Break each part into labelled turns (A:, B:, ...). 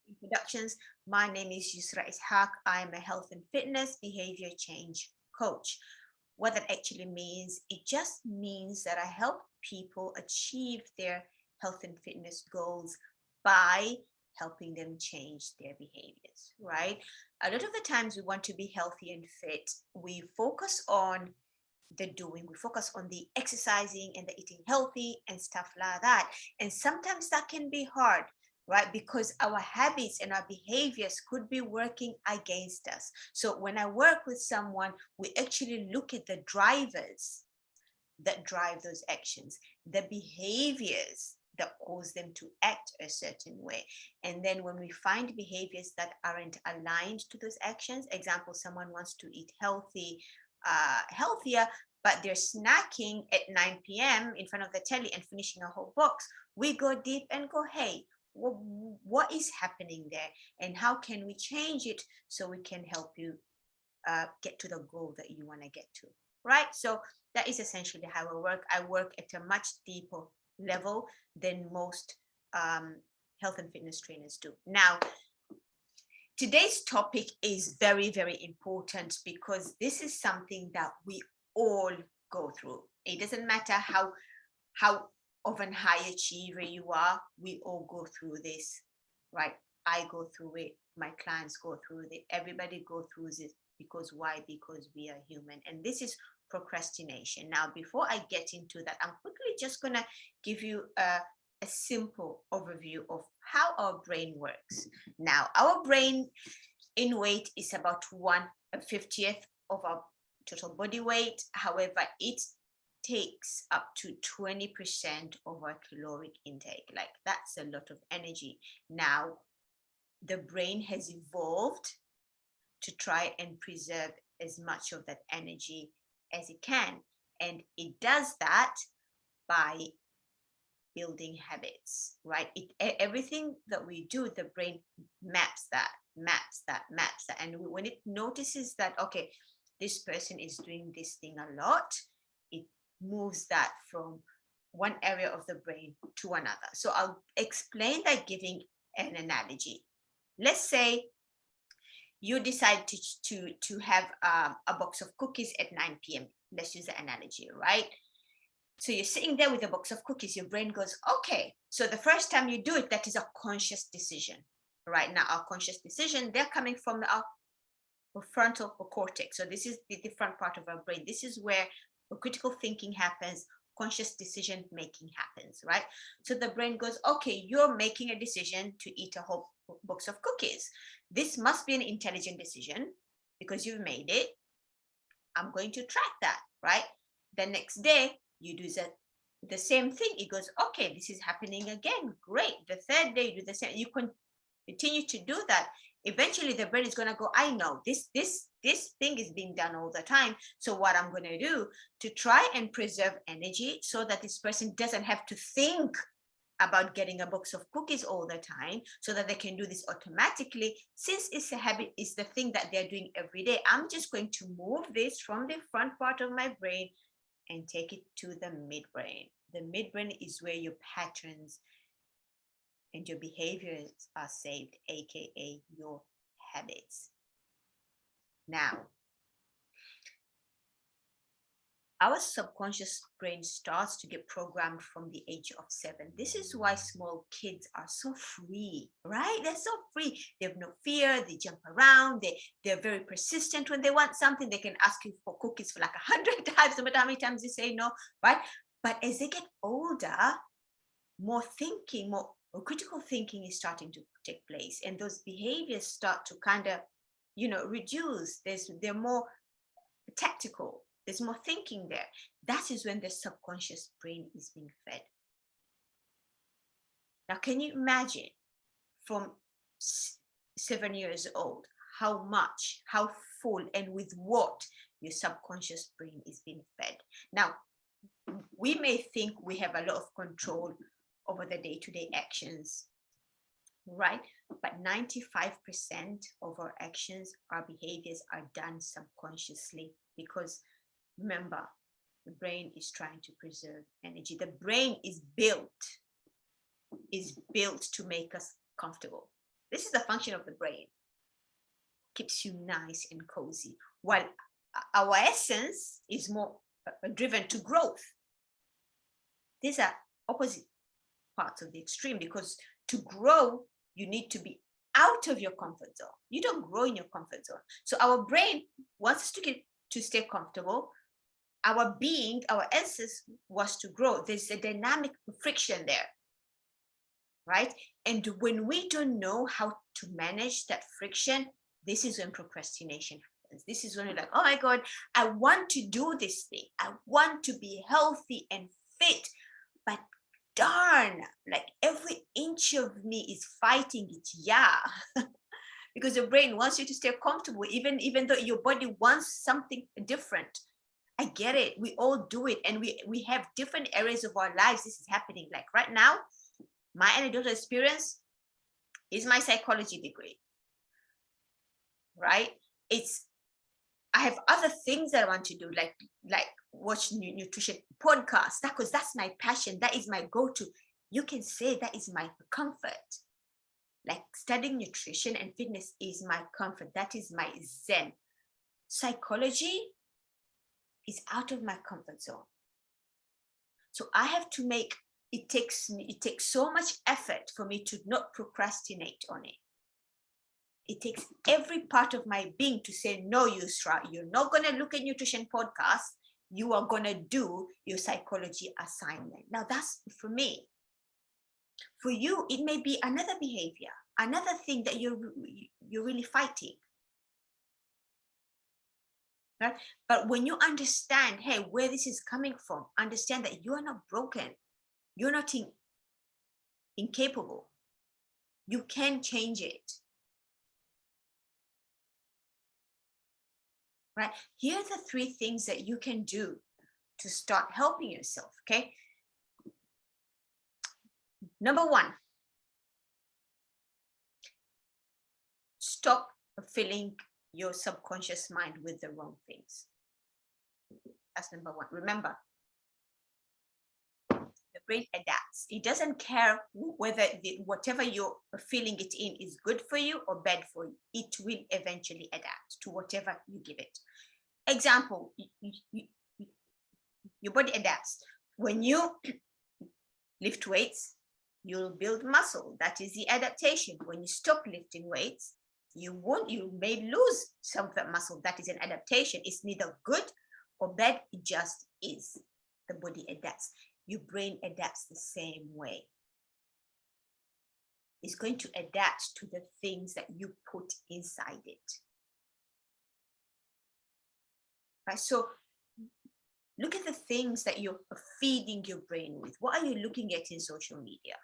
A: Introductions. My name is Yusra Ishaq. I'm a health and fitness behavior change coach. What that actually means, it just means that I help people achieve their health and fitness goals by helping them change their behaviors, right? A lot of the times we want to be healthy and fit. We focus on the doing, we focus on the exercising and the eating healthy and stuff like that. And sometimes that can be hard, right? Because our habits and our behaviors could be working against us. So when I work with someone, we actually look at the drivers that drive those actions, the behaviors that cause them to act a certain way. And then when we find behaviors that aren't aligned to those actions, example, someone wants to eat healthier, but they're snacking at 9 p.m. in front of the telly and finishing a whole box, we go deep and go, hey, what is happening there? And how can we change it so we can help you get to the goal that you want to get to, right? So that is essentially how I work. I work at a much deeper level than most health and fitness trainers do. Now, today's topic is very, very important because this is something that we all go through. It doesn't matter how of an high achiever you are, we all go through this, right? I go through it, my clients go through it, everybody go through it. Because why? Because we are human. And this is procrastination. Now, before I get into that, I'm quickly just going to give you a simple overview of how our brain works. Now, our brain in weight is about 1/50th of our total body weight. However, it takes up to 20% of our caloric intake. Like, that's a lot of energy. Now, the brain has evolved to try and preserve as much of that energy as it can. And it does that by building habits, right? Everything that we do, the brain maps that. And when it notices that, okay, this person is doing this thing a lot, it moves that from one area of the brain to another. So I'll explain that giving an analogy. Let's say you decide to have a box of cookies at 9 p.m. Let's use the analogy, right? So you're sitting there with a box of cookies, your brain goes, okay, so the first time you do it, that is a conscious decision. Right now, our conscious decision, they're coming from our frontal cortex. So this is the front part of our brain. This is where critical thinking happens, conscious decision making happens, right? So the brain goes, okay, you're making a decision to eat a whole box of cookies. This must be an intelligent decision because you've made it. I'm going to track that, right? The next day, you do the same thing. It goes, okay, this is happening again. Great. The third day, you do the same. You can continue to do that. Eventually, the brain is going to go, I know this thing is being done all the time. So what I'm going to do to try and preserve energy so that this person doesn't have to think about getting a box of cookies all the time, so that they can do this automatically, since it's a habit, it's the thing that they're doing every day, I'm just going to move this from the front part of my brain and take it to the midbrain. The midbrain is where your patterns and your behaviors are saved, aka your habits. Now, our subconscious brain starts to get programmed from the age of 7. This is why small kids are so free, right? They're so free. They have no fear. They jump around. They're very persistent. When they want something, they can ask you for cookies for like 100 times, no matter how many times you say no, right? But as they get older, more thinking, more critical thinking is starting to take place. And those behaviors start to kind of, reduce. They're more tactical. There's more thinking there. That is when the subconscious brain is being fed. Now, can you imagine from 7 years old, how much, how full, and with what your subconscious brain is being fed? Now, we may think we have a lot of control over the day-to-day actions, right? But 95% of our actions, our behaviors are done subconsciously, because remember, the brain is trying to preserve energy. The brain is built is built to make us comfortable. This is the function of the brain. Keeps you nice and cozy, while our essence is more driven to growth. These are opposite parts of the extreme, because to grow, you need to be out of your comfort zone. You don't grow in your comfort zone. So our brain wants us to stay comfortable. Our being, our essence was to grow. There's a dynamic friction there, right? And when we don't know how to manage that friction, this is when procrastination happens. This is when you're like, oh my God, I want to do this thing. I want to be healthy and fit, but darn, like every inch of me is fighting it. Yeah. Because the brain wants you to stay comfortable, even though your body wants something different. I get it. We all do it. And we have different areas of our lives this is happening. Like right now, my anecdotal experience is my psychology degree, right? I have other things that I want to do, like watch nutrition podcasts, because that's my passion. That is my go-to. You can say that is my comfort. Like studying nutrition and fitness is my comfort. That is my zen. Psychology is out of my comfort zone. So I have to it takes so much effort for me to not procrastinate on it. It takes every part of my being to say, no, Yusra, you're not going to look at nutrition podcasts. You are going to do your psychology assignment. Now that's for me. For you, it may be another behavior, another thing that you're really fighting. Right? But when you understand, hey, where this is coming from, understand that you are not broken. You're not incapable. You can change it. Right? Here are the 3 things that you can do to start helping yourself, okay? Number 1, stop filling your subconscious mind with the wrong things. That's number 1. Remember, the brain adapts. It doesn't care whether whatever you're feeling it in is good for you or bad for you. It will eventually adapt to whatever you give it. Example, your body adapts. When you lift weights, you'll build muscle. That is the adaptation. When you stop lifting weights, you may lose some of that muscle. That is an adaptation. It's neither good or bad. It just is. The body adapts. Your brain adapts the same way. It's going to adapt to the things that you put inside it. Right? So look at the things that you're feeding your brain with. What are you looking at in social media?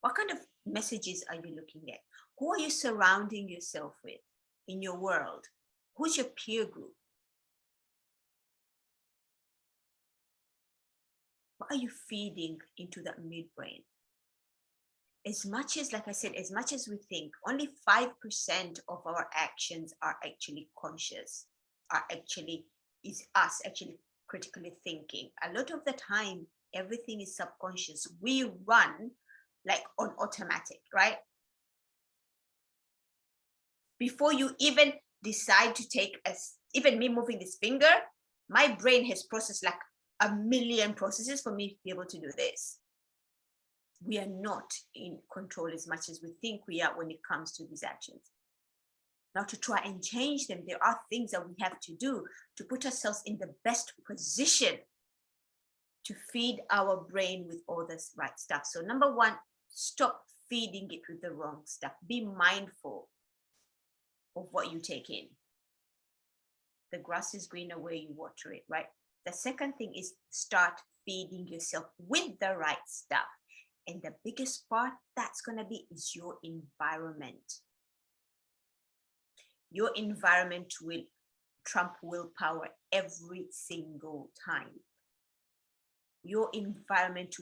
A: What kind of messages are you looking at? Who are you surrounding yourself with in your world? Who's your peer group? What are you feeding into that midbrain? As much as, like I said, as much as we think, only 5% of our actions are actually conscious, is us actually critically thinking. A lot of the time, everything is subconscious. We run like on automatic, right? Before you even decide to take even me moving this finger, my brain has processed like 1 million processes for me to be able to do this. We are not in control as much as we think we are when it comes to these actions. Now, to try and change them, there are things that we have to do to put ourselves in the best position to feed our brain with all this right stuff. So number 1, stop feeding it with the wrong stuff. Be mindful of what you take in. The grass is greener where you water it, right? The second thing is start feeding yourself with the right stuff. And the biggest part that's going to be is your environment. Your environment will trump willpower every single time. Your environment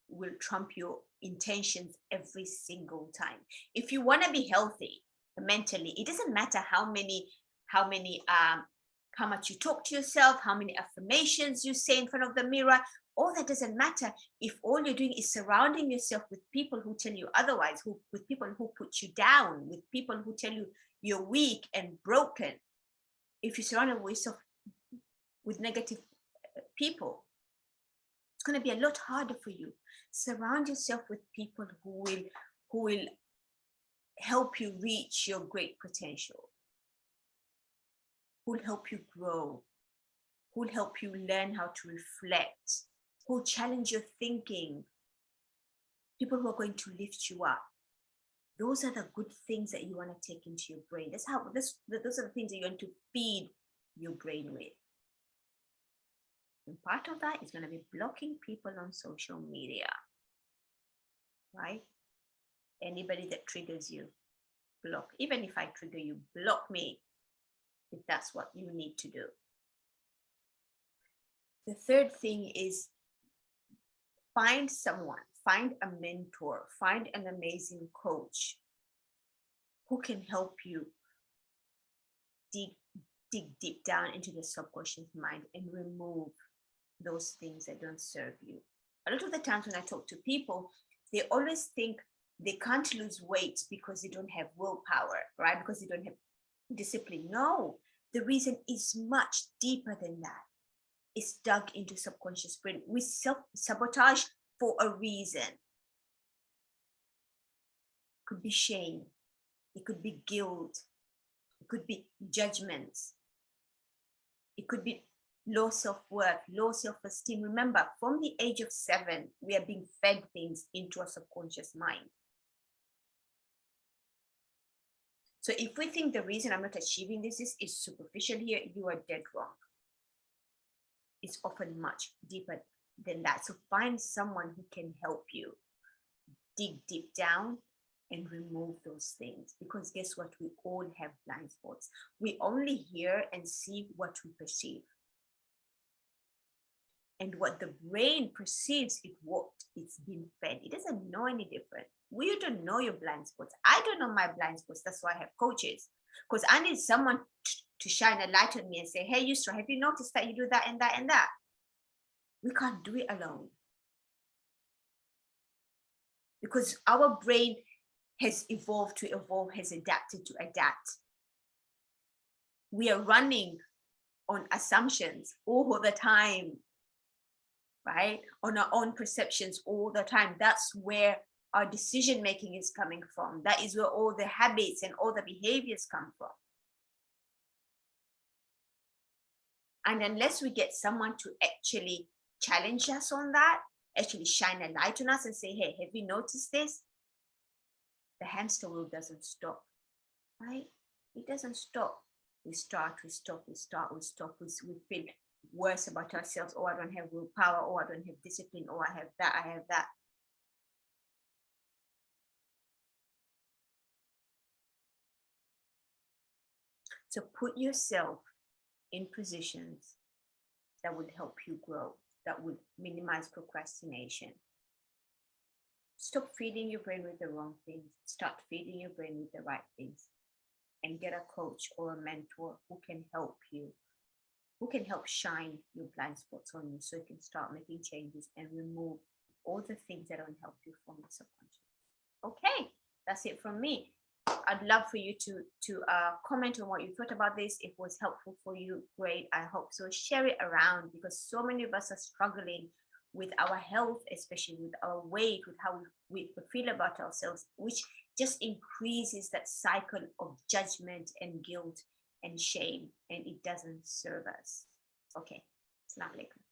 A: will trump your intentions every single time. If you want to be healthy mentally, it doesn't matter how many how much you talk to yourself, how many affirmations you say in front of the mirror. All that doesn't matter if all you're doing is surrounding yourself with people who tell you otherwise, with people who put you down, with people who tell you you're weak and broken. If you surround yourself with negative people, it's going to be a lot harder for you. Surround yourself with people who will help you reach your great potential, who will help you grow, who will help you learn how to reflect, who will challenge your thinking, people who are going to lift you up. Those are the good things that you want to take into your brain. Those are the things that you want to feed your brain with. And part of that is going to be blocking people on social media, right? Anybody that triggers you, block. Even if I trigger you, block me if that's what you need to do. The third thing is find someone, find a mentor, find an amazing coach who can help you dig deep down into the subconscious mind and remove those things that don't serve you. A lot of the times when I talk to people, they always think they can't lose weight because they don't have willpower, right? Because they don't have discipline. No, the reason is much deeper than that. It's dug into subconscious brain. We self-sabotage for a reason. It could be shame. It could be guilt. It could be judgments. It could be low self-worth, low self-esteem. Remember, from the age of 7, we are being fed things into our subconscious mind. So if we think the reason I'm not achieving this is superficial here, you are dead wrong. It's often much deeper than that. So find someone who can help you dig deep down and remove those things, because guess what? We all have blind spots. We only hear and see what we perceive. And what the brain perceives is what it's been fed. It doesn't know any different. We don't know your blind spots. I don't know my blind spots. That's why I have coaches, because I need someone to shine a light on me and say, hey, Yusra, have you noticed that you do that and that and that? We can't do it alone, because our brain has evolved to evolve, has adapted to adapt. We are running on assumptions all the time, right? On our own perceptions all the time. That's where our decision making is coming from. That is where all the habits and all the behaviors come from. And unless we get someone to actually challenge us on that, actually shine a light on us and say, hey, have you noticed this? The hamster wheel doesn't stop, right? It doesn't stop. We start, we stop, we start, we stop. We feel worse about ourselves. Oh, I don't have willpower. Oh, I don't have discipline. Oh, I have that, I have that. So put yourself in positions that would help you grow, that would minimize procrastination. Stop feeding your brain with the wrong things. Start feeding your brain with the right things. And get a coach or a mentor who can help you, who can help shine your blind spots on you so you can start making changes and remove all the things that don't help you from the subconscious. Okay, that's it from me. I'd love for you to comment on what you thought about this. If it was helpful for you, great. I hope so. Share it around, because so many of us are struggling with our health, especially with our weight, with how we feel about ourselves, which just increases that cycle of judgment and guilt and shame, and it doesn't serve us. Okay, Assalamu alaikum.